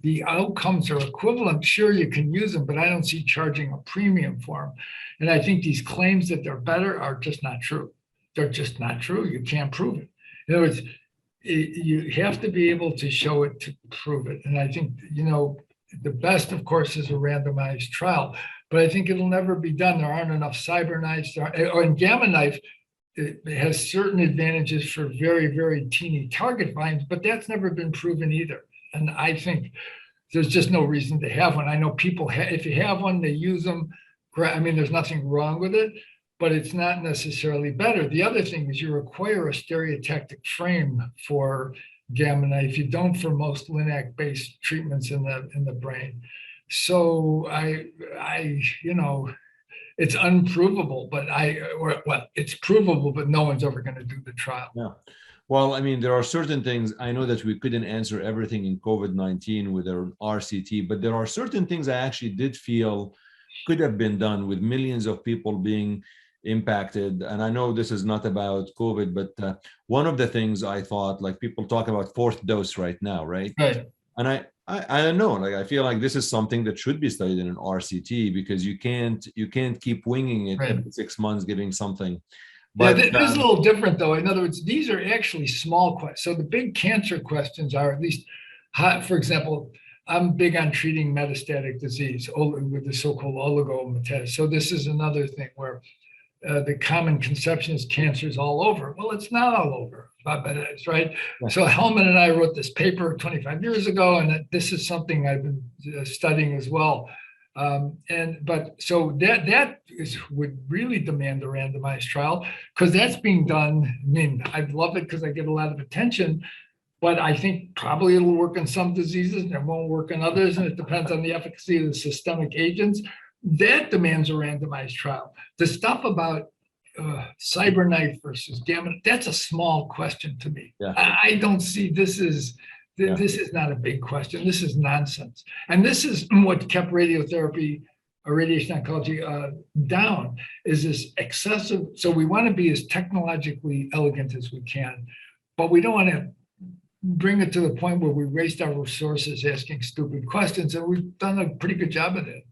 the outcomes are equivalent, sure, you can use them, but I don't see charging a premium for them. And I think these claims that they're better are just not true. They're just not true. You can't prove it. In other words, you have to be able to show it to prove it. And I think, the best, of course, is a randomized trial, but I think it'll never be done. There aren't enough cyber knives, or in Gamma Knife, it has certain advantages for very, very teeny target volumes, but that's never been proven either. And I think there's just no reason to have one. I know people, if you have one, they use them. I mean, there's nothing wrong with it, but it's not necessarily better. The other thing is you require a stereotactic frame for Gamma Knife. You don't for most LINAC-based treatments in the brain. So it's unprovable, but it's provable, but no one's ever going to do the trial. Yeah. Well, I mean, there are certain things. I know that we couldn't answer everything in COVID-19 with our RCT, but there are certain things I actually did feel could have been done with millions of people being impacted. And I know this is not about COVID, but one of the things I thought, like people talk about fourth dose right now, right? Right. And I don't know, like I feel like this is something that should be studied in an RCT, because you can't keep winging it every 6 months, giving something. But this is a little different though. In other words, these are actually small questions. So the big cancer questions are, at least, for example, I'm big on treating metastatic disease with the so-called oligometastasis. So this is another thing where the common conception is cancer is all over. Well, it's not all over, but it is, right? Yeah. So Hellman and I wrote this paper 25 years ago, and this is something I've been studying as well. So that would really demand a randomized trial, because that's being done. I mean, I'd love it because I get a lot of attention, but I think probably it'll work in some diseases and it won't work in others, and it depends on the efficacy of the systemic agents. That demands a randomized trial. The stuff about CyberKnife versus Gamma, that's a small question to me. Yeah. I don't see this is not a big question. This is nonsense. And this is what kept radiotherapy or radiation oncology down, is this excessive. So we want to be as technologically elegant as we can, but we don't want to bring it to the point where we waste our resources asking stupid questions. And we've done a pretty good job of it.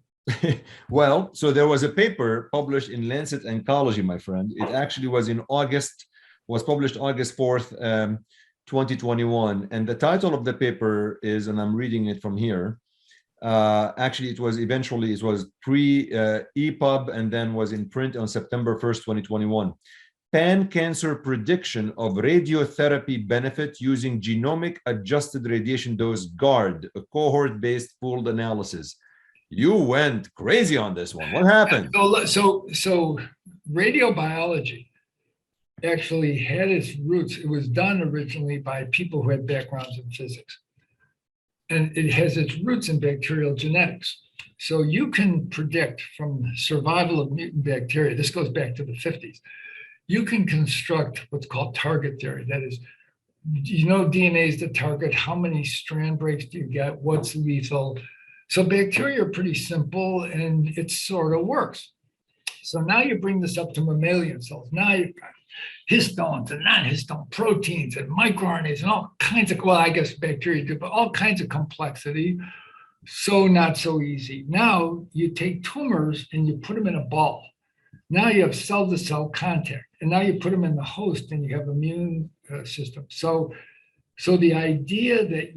Well, so there was a paper published in Lancet Oncology, my friend. It actually was published August 4th, 2021. And the title of the paper is, and I'm reading it from here. Actually, it was pre-EPUB and then was in print on September 1st, 2021. Pan-cancer prediction of radiotherapy benefit using genomic adjusted radiation dose GUARD, a cohort-based pooled analysis. You went crazy on this one. What happened? So radiobiology actually had its roots. It was done originally by people who had backgrounds in physics. And it has its roots in bacterial genetics. So you can predict from survival of mutant bacteria, this goes back to the 50s, you can construct what's called target theory. That is, DNA is the target. How many strand breaks do you get? What's lethal? So bacteria are pretty simple, and it sort of works. So now you bring this up to mammalian cells. Now you've got histones and non-histone proteins and microRNAs and all kinds of, well, I guess bacteria do, but all kinds of complexity. So not so easy. Now you take tumors and you put them in a ball. Now you have cell-to-cell contact, and now you put them in the host and you have immune system. So the idea that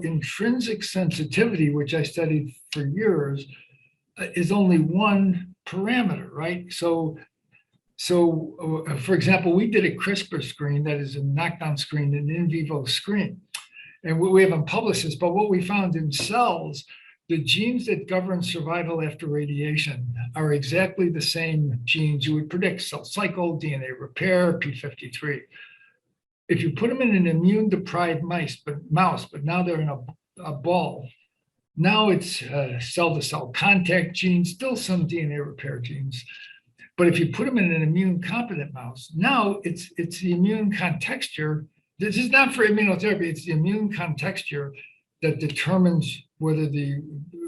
intrinsic sensitivity, which I studied for years, is only one parameter, right? So for example, we did a CRISPR screen, that is a knockdown screen, an in vivo screen. And we haven't published this, but what we found in cells, the genes that govern survival after radiation are exactly the same genes you would predict: cell cycle, DNA repair, p53. If you put them in an immune-deprived mouse, but now they're in a ball, Now it's cell-to-cell contact genes, still some DNA repair genes. But if you put them in an immune competent mouse, now it's the immune contexture. This is not for immunotherapy. It's the immune contexture that determines whether the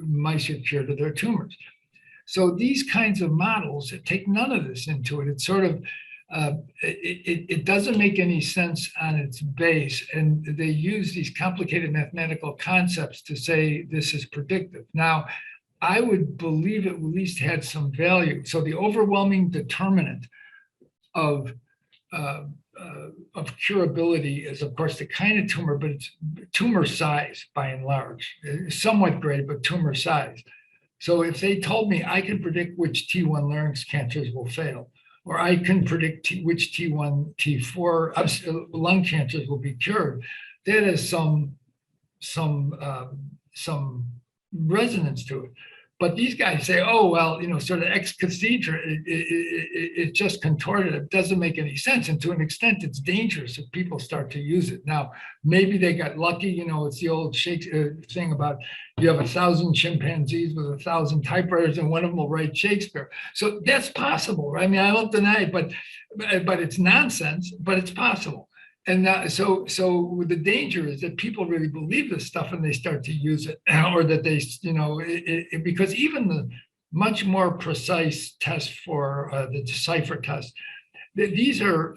mice are cured of their tumors. So these kinds of models that take none of this into it, it's sort of, it doesn't make any sense on its base. And they use these complicated mathematical concepts to say this is predictive. Now, I would believe it at least had some value. So the overwhelming determinant of curability is, of course, the kind of tumor, but it's tumor size by and large. It's somewhat great, but tumor size. So if they told me I can predict which T1 larynx cancers will fail, or I can predict which T1, T4 lung cancers will be cured, that has some resonance to it. But these guys say, oh, well, sort of ex cathedra, it's just contorted. It doesn't make any sense. And to an extent, it's dangerous if people start to use it. Now, maybe they got lucky. It's the old Shakespeare thing about you have 1,000 chimpanzees with 1,000 typewriters and one of them will write Shakespeare. So that's possible, right? I mean, I won't deny it, but it's nonsense, but it's possible. And so the danger is that people really believe this stuff and they start to use it, or that they, because even the much more precise test for the Decipher test, these are,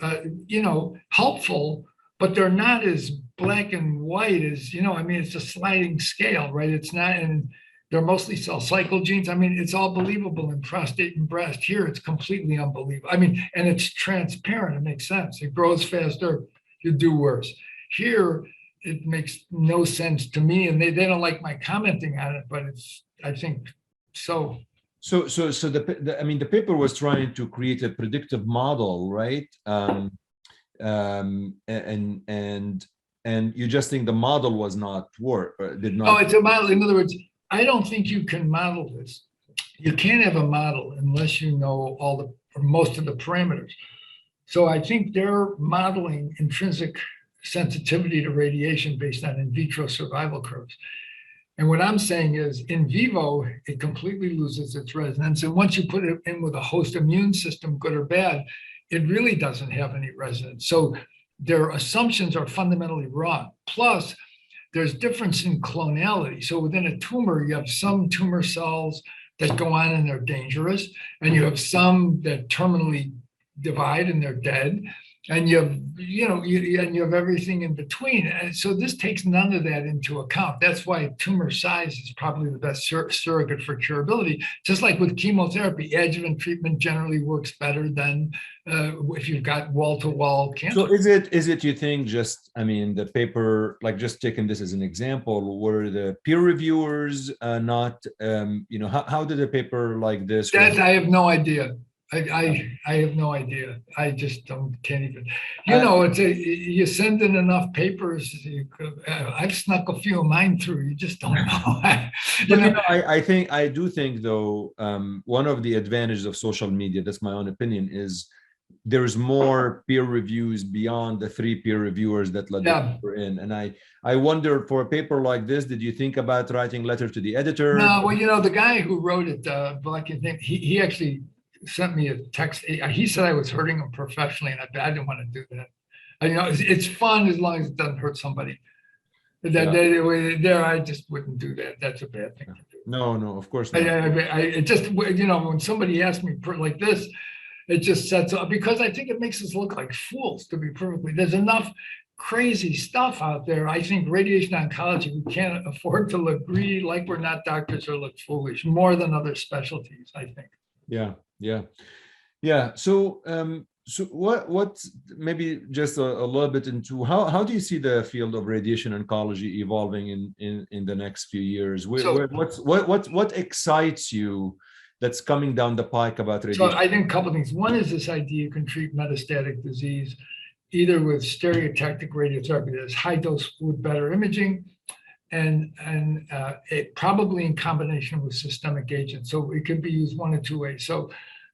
helpful, but they're not as black and white as, I mean, it's a sliding scale, right? It's not, and they're mostly cell cycle genes. I mean, it's all believable in prostate and breast. Here, it's completely unbelievable. I mean, and it's transparent. It makes sense. It grows faster. You do worse. Here, it makes no sense to me, and they don't like my commenting on it, but it's, I think, so. So the paper was trying to create a predictive model, right? And you just think the model was not did not. Oh, it's a model. In other words, I don't think you can model this. You can't have a model unless you know or most of the parameters. So I think they're modeling intrinsic sensitivity to radiation based on in vitro survival curves. And what I'm saying is in vivo, it completely loses its resonance. And once you put it in with a host immune system, good or bad, it really doesn't have any resonance. So their assumptions are fundamentally wrong. Plus, there's difference in clonality. So within a tumor, you have some tumor cells that go on and they're dangerous, and you have some that terminally divide and they're dead, and you have everything in between. And so this takes none of that into account. That's why tumor size is probably the best surrogate for curability. Just like with chemotherapy, adjuvant treatment generally works better than if you've got wall-to-wall cancer. So is it you think just, I mean, the paper, like just taking this as an example, were the peer reviewers not, how did a paper like this? That I have no idea. I have no idea. I just can't even, you send in enough papers. I've snuck a few of mine through. You just don't know. I do think though, one of the advantages of social media, that's my own opinion, is there's more peer reviews beyond the 3 peer reviewers that Ludwig were in. And I wonder, for a paper like this, did you think about writing letter to the editor? No, well, the guy who wrote it, he actually sent me a text. He said I was hurting him professionally, and I didn't want to do that. It's fun as long as it doesn't hurt somebody. I just wouldn't do that. That's a bad thing to do. No, of course not. It just, when somebody asks me like this, it just sets up, because I think it makes us look like fools, to be perfectly. There's enough crazy stuff out there. I think radiation oncology, we can't afford to look greedy, like we're not doctors, or look foolish, more than other specialties, I think. Yeah. So what maybe just a little bit into how do you see the field of radiation oncology evolving in the next few years? What excites you that's coming down the pike about radiation? So I think a couple of things. One is this idea you can treat metastatic disease either with stereotactic radiotherapy, that is high dose with better imaging, and it probably in combination with systemic agents. So it could be used one of 2 ways. So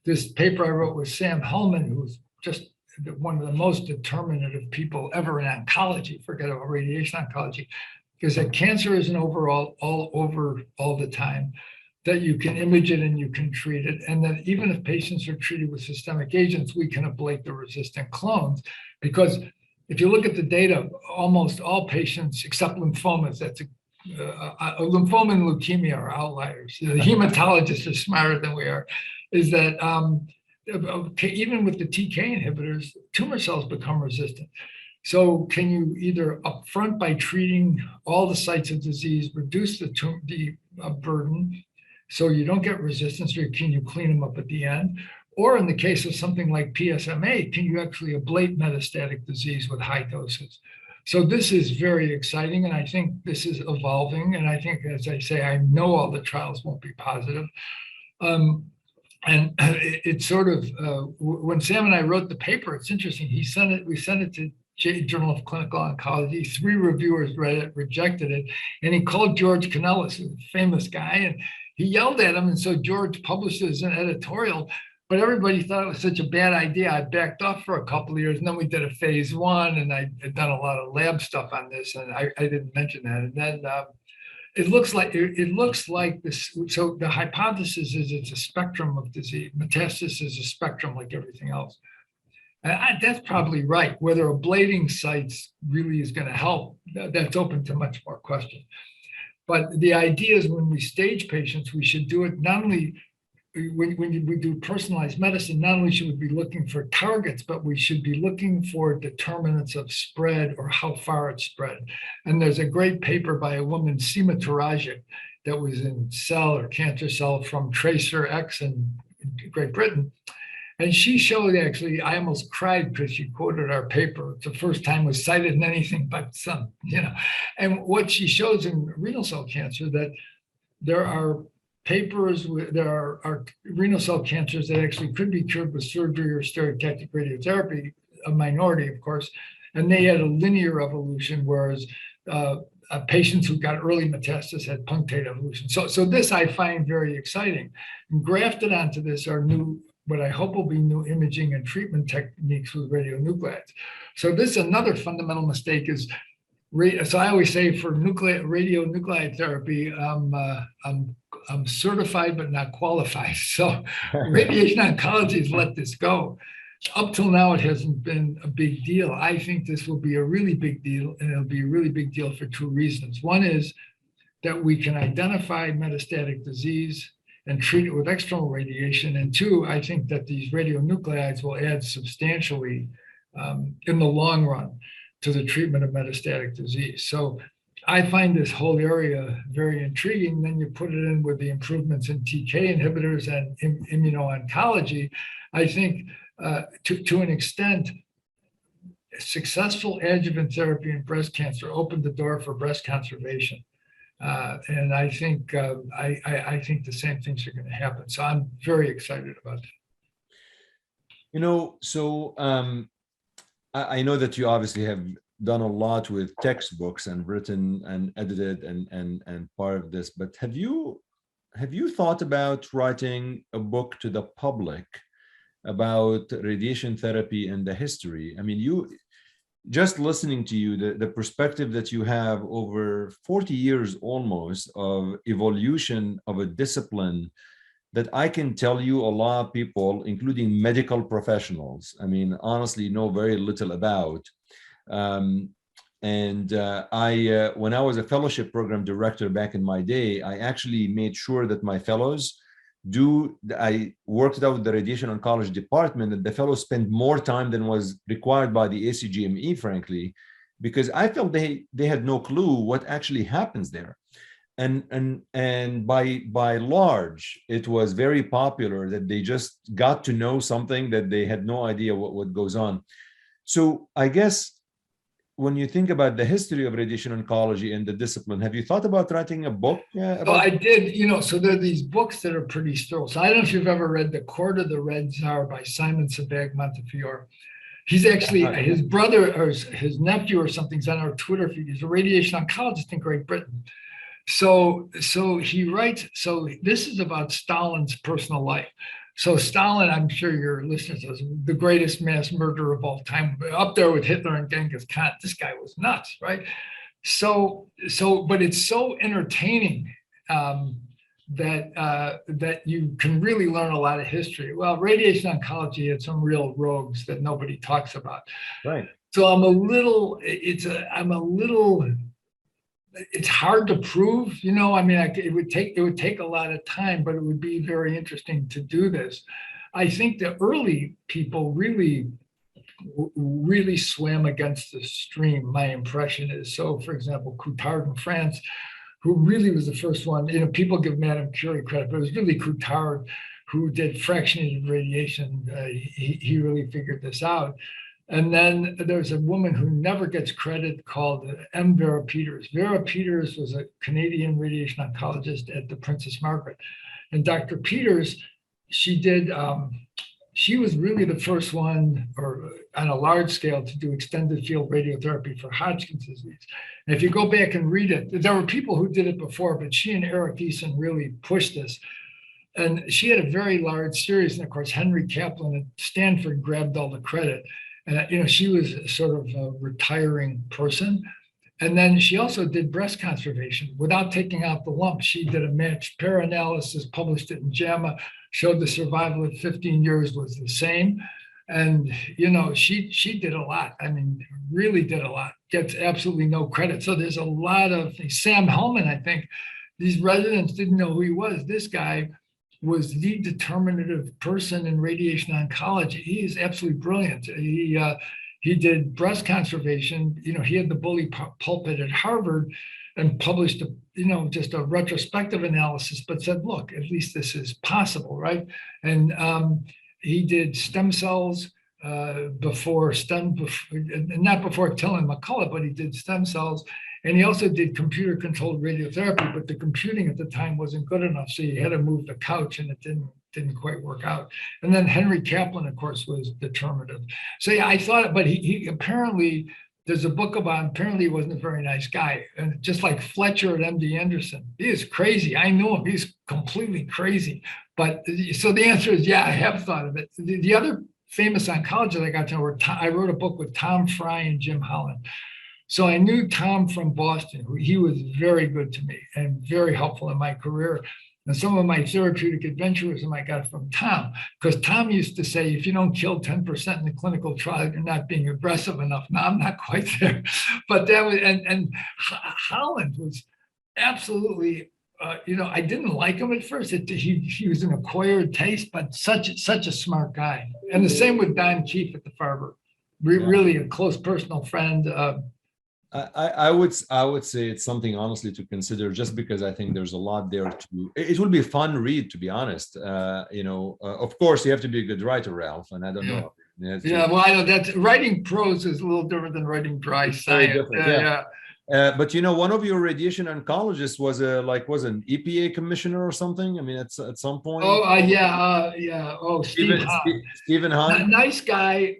this paper I wrote with Sam Hellman, who's just one of the most determinative people ever in oncology, forget about radiation oncology, is that cancer isn't overall all over all the time, that you can image it and you can treat it, and that even if patients are treated with systemic agents, we can ablate the resistant clones. Because if you look at the data, almost all patients, except lymphomas, that's a lymphoma and leukemia are outliers. The hematologists are smarter than we are, is that even with the TK inhibitors, tumor cells become resistant. So can you either upfront by treating all the sites of disease, reduce the burden so you don't get resistance, or can you clean them up at the end? Or in the case of something like PSMA, can you actually ablate metastatic disease with high doses? So this is very exciting, and I think this is evolving. And I think, as I say, I know all the trials won't be positive. And it's sort of, when Sam and I wrote the paper, it's interesting. We sent it to Journal of Clinical Oncology. 3 reviewers read it, rejected it. And he called George Canellis, who's a famous guy, and he yelled at him. And so George published it as an editorial. But everybody thought it was such a bad idea. I backed off for a couple of years, and then we did a phase 1, and I had done a lot of lab stuff on this, and I didn't mention that. And then it looks like this. So the hypothesis is it's a spectrum of disease. Metastasis is a spectrum like everything else. And that's probably right. Whether ablating sites really is going to help, that's open to much more question. But the idea is when we stage patients, we should do it not only when we do personalized medicine, not only should we be looking for targets, but we should be looking for determinants of spread or how far it's spread. And there's a great paper by a woman, Seema Tarajic, that was in Cell or Cancer Cell from Tracer X in Great Britain. And she showed, actually, I almost cried because she quoted our paper. It's the first time it was cited in anything but some, And what she shows in renal cell cancer, that there are there are renal cell cancers that actually could be cured with surgery or stereotactic radiotherapy, a minority, of course, and they had a linear evolution, whereas patients who got early metastasis had punctate evolution. So this I find very exciting. And grafted onto this are new, what I hope will be new imaging and treatment techniques with radionuclides. So this is another fundamental mistake is, so I always say for radionuclide therapy, I'm certified but not qualified. So radiation oncology has let this go. Up till now, it hasn't been a big deal. I think this will be a really big deal, and it'll be a really big deal for 2 reasons. One is that we can identify metastatic disease and treat it with external radiation. And 2, I think that these radionuclides will add substantially in the long run to the treatment of metastatic disease. So I find this whole area very intriguing. Then you put it in with the improvements in TK inhibitors and immuno-oncology. I think to an extent, successful adjuvant therapy in breast cancer opened the door for breast conservation. And I think I think the same things are going to happen. So I'm very excited about that. So I know that you obviously have done a lot with textbooks and written and edited and part of this, but have you thought about writing a book to the public about radiation therapy and the history? I mean, just listening to you, the perspective that you have over 40 years almost of evolution of a discipline that I can tell you a lot of people, including medical professionals, I mean, honestly, know very little about. When I was a fellowship program director back in my day, I actually made sure that my fellows I worked out with the radiation oncology department, and the fellows spent more time than was required by the ACGME, frankly, because I felt they had no clue what actually happens there. And by large, it was very popular that they just got to know something that they had no idea what goes on. So I guess when you think about the history of radiation oncology and the discipline, have you thought about writing a book about? I did, so there are these books that are pretty thorough. So I don't know if you've ever read The Court of the Red Tsar by Simon Sebag Montefiore. He's actually, his brother or his nephew or something's on our Twitter feed. He's a radiation oncologist in Great Britain. So he writes, so this is about Stalin's personal life. So Stalin, I'm sure your listeners know, the greatest mass murderer of all time, up there with Hitler and Genghis Khan. This guy was nuts, right? but it's so entertaining that you can really learn a lot of history. Well, radiation oncology had some real rogues that nobody talks about. Right. So it's hard to prove, I mean, it would take a lot of time, but it would be very interesting to do this. I think the early people really swam against the stream, my impression is. So, for example, Coutard in France, who really was the first one, people give Madame Curie credit, but it was really Coutard who did fractionated radiation. He really figured this out. And then there's a woman who never gets credit called M. Vera Peters. Vera Peters was a Canadian radiation oncologist at the Princess Margaret. And Dr. Peters, she was really the first one, or on a large scale, to do extended field radiotherapy for Hodgkin's disease. And if you go back and read it, there were people who did it before, but she and Eric Eason really pushed this. And she had a very large series. And of course, Henry Kaplan at Stanford grabbed all the credit. And, she was sort of a retiring person. And then she also did breast conservation without taking out the lump. She did a matched pair analysis, published it in JAMA, showed the survival at 15 years was the same. And, she did a lot. I mean, really did a lot, gets absolutely no credit. So there's a lot of things. Sam Hellman, I think, these residents didn't know who he was. This guy was the determinative person in radiation oncology. He is absolutely brilliant. He did breast conservation. He had the bully pulpit at Harvard and published just a retrospective analysis, but said, look, at least this is possible, right? And he did stem cells not before Till and McCullough, but he did stem cells. And he also did computer-controlled radiotherapy, but the computing at the time wasn't good enough, so you had to move the couch, and it didn't quite work out. And then Henry Kaplan, of course, was determinative. So yeah, I thought, but he apparently, there's a book about him, apparently he wasn't a very nice guy. And just like Fletcher at MD Anderson, he is crazy. I know him, he's completely crazy. But so the answer is, yeah, I have thought of it. The other famous oncologists I got to know I wrote a book with Tom Fry and Jim Holland. So I knew Tom from Boston. He was very good to me and very helpful in my career. And some of my therapeutic adventurism I got from Tom, because Tom used to say, if you don't kill 10% in the clinical trial, you're not being aggressive enough. Now I'm not quite there, but that was, and Holland was absolutely, I didn't like him at first. He was an acquired taste, but such a smart guy. And the same with Don Keefe at the Farber, really a close personal friend. I would say it's something honestly to consider, just because I think there's a lot there it will be a fun read, to be honest. Of course you have to be a good writer, Ralph, and I don't know. Well, I know that writing prose is a little different than writing dry science. But one of your radiation oncologists was an EPA commissioner or something. I mean, at some point. Oh, Stephen Hahn. Nice guy.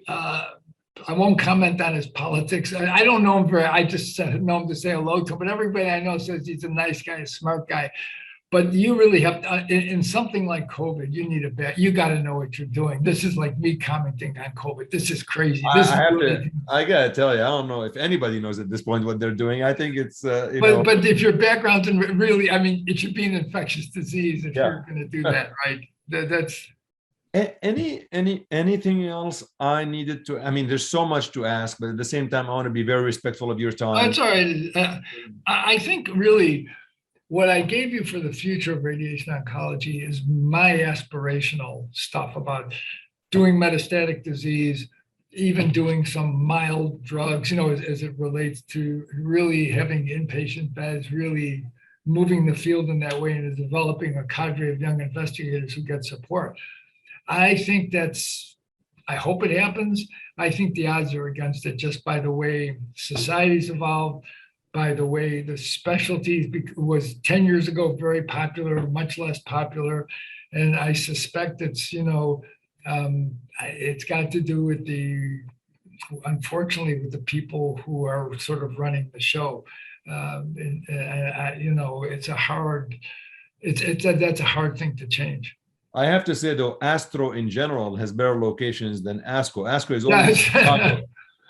I won't comment on his politics. I don't know him I just know him to say hello to him, but everybody I know says he's a nice guy, a smart guy. But you really have to, in something like COVID, you got to know what you're doing. This is like me commenting on COVID. This is crazy. I got to tell you, I don't know if anybody knows at this point what they're doing. I think it's, But if your background's in really, I mean, it should be an infectious disease if you're going to do that, right? That's. Anything else I needed to? I mean, there's so much to ask, but at the same time, I want to be very respectful of your time. That's all right. I think really what I gave you for the future of radiation oncology is my aspirational stuff about doing metastatic disease, even doing some mild drugs, as it relates to really having inpatient beds, really moving the field in that way, and developing a cadre of young investigators who get support. I think I hope it happens. I think the odds are against it, just by the way society's evolved, by the way the specialties was 10 years ago very popular, much less popular. And I suspect it's, it's got to do with unfortunately, with the people who are sort of running the show. It's that's a hard thing to change. I have to say, though, Astro in general has better locations than ASCO. ASCO is always Chicago.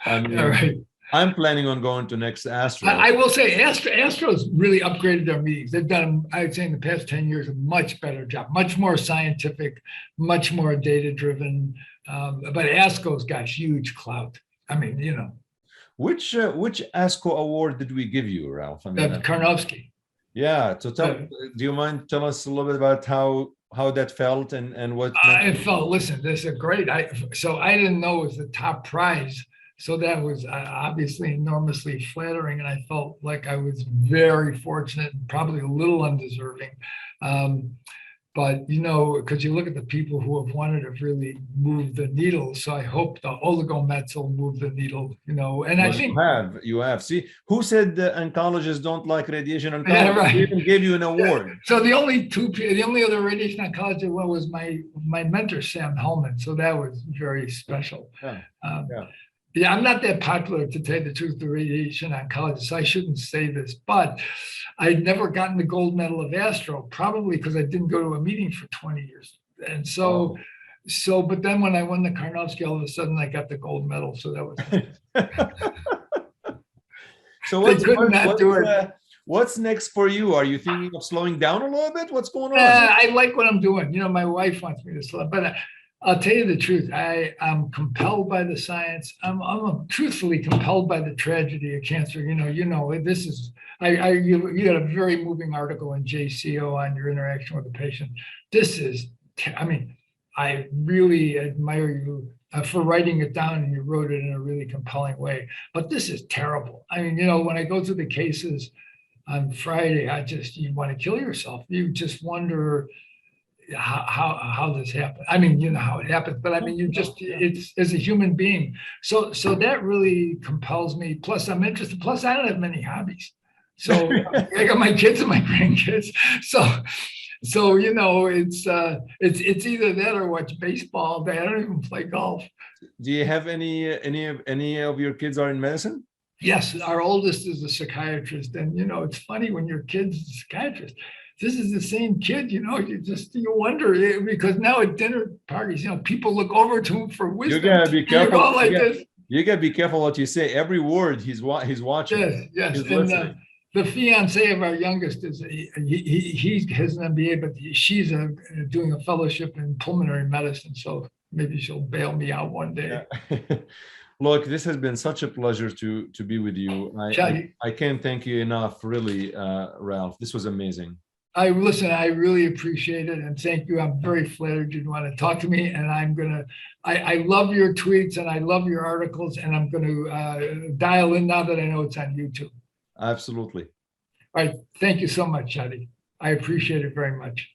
I mean, I'm planning on going to next Astro. I will say Astro's really upgraded their meetings. They've done, I'd say in the past 10 years, a much better job, much more scientific, much more data-driven. But ASCO's got huge clout. I mean, you know. Which ASCO award did we give you, Ralph? I mean, Karnofsky. Yeah. So do you mind tell us a little bit about how that felt and what? It felt. Listen, this is great. So I didn't know it was the top prize. So that was obviously enormously flattering, and I felt like I was very fortunate, probably a little undeserving. But, you know, because you look at the people who have wanted to really move the needle. So I hope the oligomets will move the needle, you know, and I think you have. See, who said the oncologists don't like radiation oncology? Yeah, right. They even gave you an award. So the only other radiation oncologist was my mentor, Sam Hellman. So that was very special. Yeah, I'm not that popular, to tell you the truth, the radiation oncologist. I shouldn't say this, but I'd never gotten the gold medal of Astro, probably because I didn't go to a meeting for 20 years. And so, but then when I won the Karnofsky, all of a sudden I got the gold medal. So that was. So what's next for you? Are you thinking of slowing down a little bit? What's going on? I like what I'm doing. You know, my wife wants me to slow, but I'll tell you the truth. I'm compelled by the science. I'm truthfully compelled by the tragedy of cancer. You know, this is, you had a very moving article in JCO on your interaction with the patient. This is, I mean, I really admire you for writing it down, and you wrote it in a really compelling way. But this is terrible. I mean, you know, when I go through the cases on Friday, you want to kill yourself. You just wonder how this happened. I mean, you know how it happened, but I mean, it's as a human being. So that really compels me. Plus, I'm interested. Plus, I don't have many hobbies. So I got my kids and my grandkids. So you know, it's either that or watch baseball all day. I don't even play golf. Do you have any of your kids are in medicine? Yes, our oldest is a psychiatrist, and you know, it's funny when your kid's a psychiatrist. This is the same kid, you know, you wonder, because now at dinner parties, you know, people look over to him for wisdom. You gotta be careful. You gotta be careful what you say. Every word he's watching. Yes. And the fiance of our youngest is he has an MBA, but she's doing a fellowship in pulmonary medicine. So maybe she'll bail me out one day. Yeah. Look, this has been such a pleasure to be with you. I can't thank you enough, really, Ralph. This was amazing. I really appreciate it, and thank you. I'm very flattered you'd want to talk to me, and I love your tweets and I love your articles, and I'm going to dial in now that I know it's on YouTube. Absolutely. All right. Thank you so much, Shadi. I appreciate it very much.